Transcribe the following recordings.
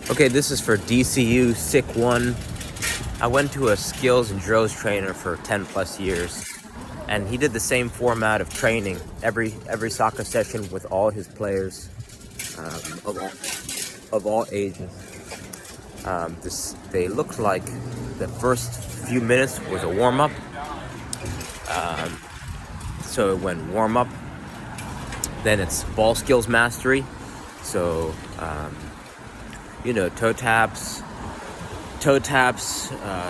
Okay, this is for DCU Sick 1. I went to a skills and drills trainer for 10 plus years, and he did the same format of training every soccer session with all his players of all ages. They looked like the first few minutes was a warm-up. So it went warm-up, then it's ball skills mastery. So, toe taps,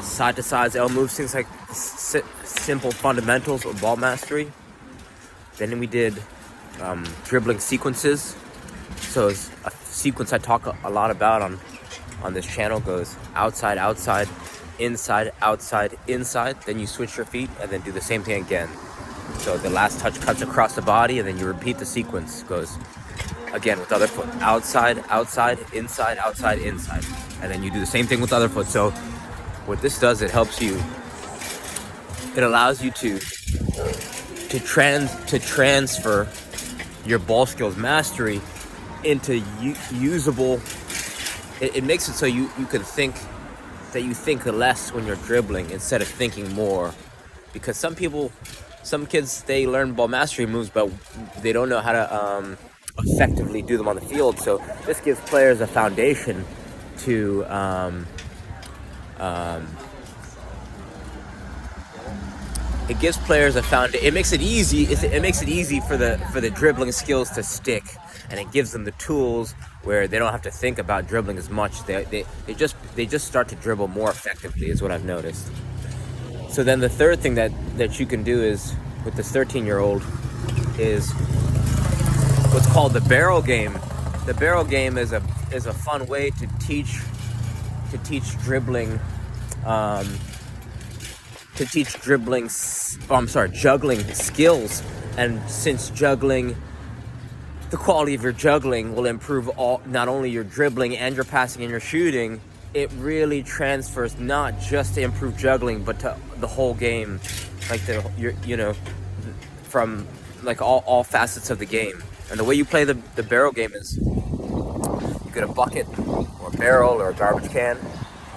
side to sides, L moves, things like simple fundamentals of ball mastery. Then we did dribbling sequences. So it's a sequence I talk a lot about on this channel goes outside, outside, inside, outside, inside. Then you switch your feet and then do the same thing again. So the last touch cuts across the body, and then you repeat the sequence. Goes again with the other foot. Outside, outside, inside, outside, inside. And then you do the same thing with the other foot. So what this does, it helps you, it allows you to transfer your ball skills mastery into usable. It makes it so you can think that you think less when you're dribbling instead of thinking more. Because some kids, they learn ball mastery moves, but they don't know how to effectively do them on the field. So this gives players a foundation to it gives players a foundation. It makes it easy. It makes it easy for the dribbling skills to stick, and it gives them the tools where they don't have to think about dribbling as much. They just start to dribble more effectively, is what I've noticed. So then the third thing that you can do is with this 13-year-old is what's called the barrel game. The barrel game is a fun way to teach dribbling. Juggling skills. And since juggling, the quality of your juggling will improve not only your dribbling and your passing and your shooting, it really transfers not just to improve juggling, but to the whole game, like from like all facets of the game. And the way you play the barrel game is you get a bucket or a barrel or a garbage can,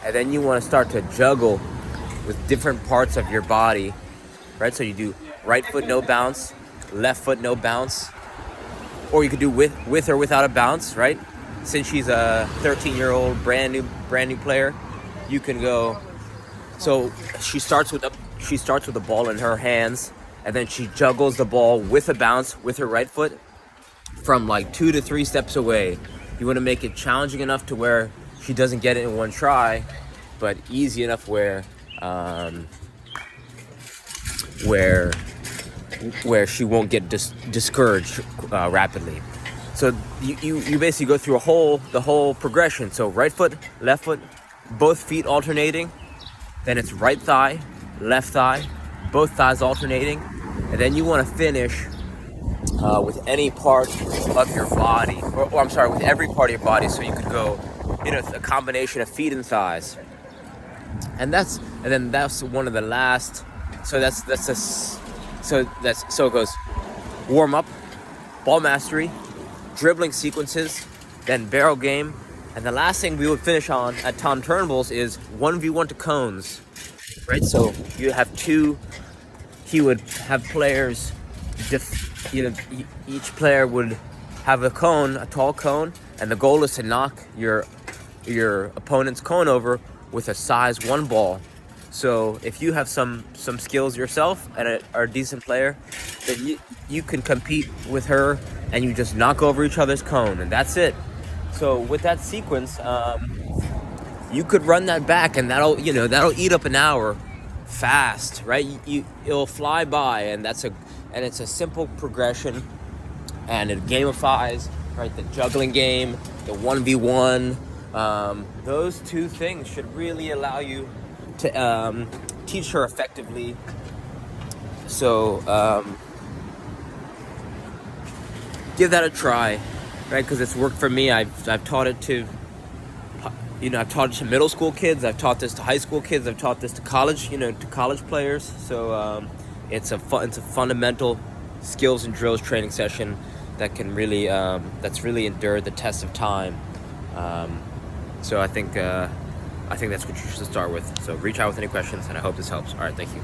and then you want to start to juggle with different parts of your body, right? So you do right foot no bounce, left foot no bounce, or you could do with or without a bounce, right? Since she's a 13-year-old brand new player, you can go. So she starts with the ball in her hands, and then she juggles the ball with a bounce with her right foot from like 2 to 3 steps away. You want to make it challenging enough to where she doesn't get it in one try, but easy enough where she won't get discouraged rapidly. So you basically go through the whole progression. So right foot, left foot, both feet alternating. Then it's right thigh, left thigh, both thighs alternating. And then you want to finish with any part of your body, with every part of your body. So you could go, a combination of feet and thighs. And then that's one of the last. So it goes warm up, ball mastery, dribbling sequences, then barrel game, and the last thing we would finish on at Tom Turnbull's is 1v1 to cones, right? So you have he would have players, each player would have a tall cone, and the goal is to knock your opponent's cone over with a size 1 ball. So if you have some skills yourself and are a decent player, then you can compete with her and you just knock over each other's cone, and that's it. So with that sequence, you could run that back, and that'll eat up an hour fast, right? It'll fly by, and it's a simple progression, and it gamifies, right? The juggling game, the 1v1, those two things should really allow you to teach her effectively. So give that a try, right? Because it's worked for me. I've taught it to middle school kids. I've taught this to high school kids. I've taught this to college players. So it's a fundamental skills and drills training session that can really that's really endured the test of time. So I think that's what you should start with. So reach out with any questions, and I hope this helps. All right, thank you.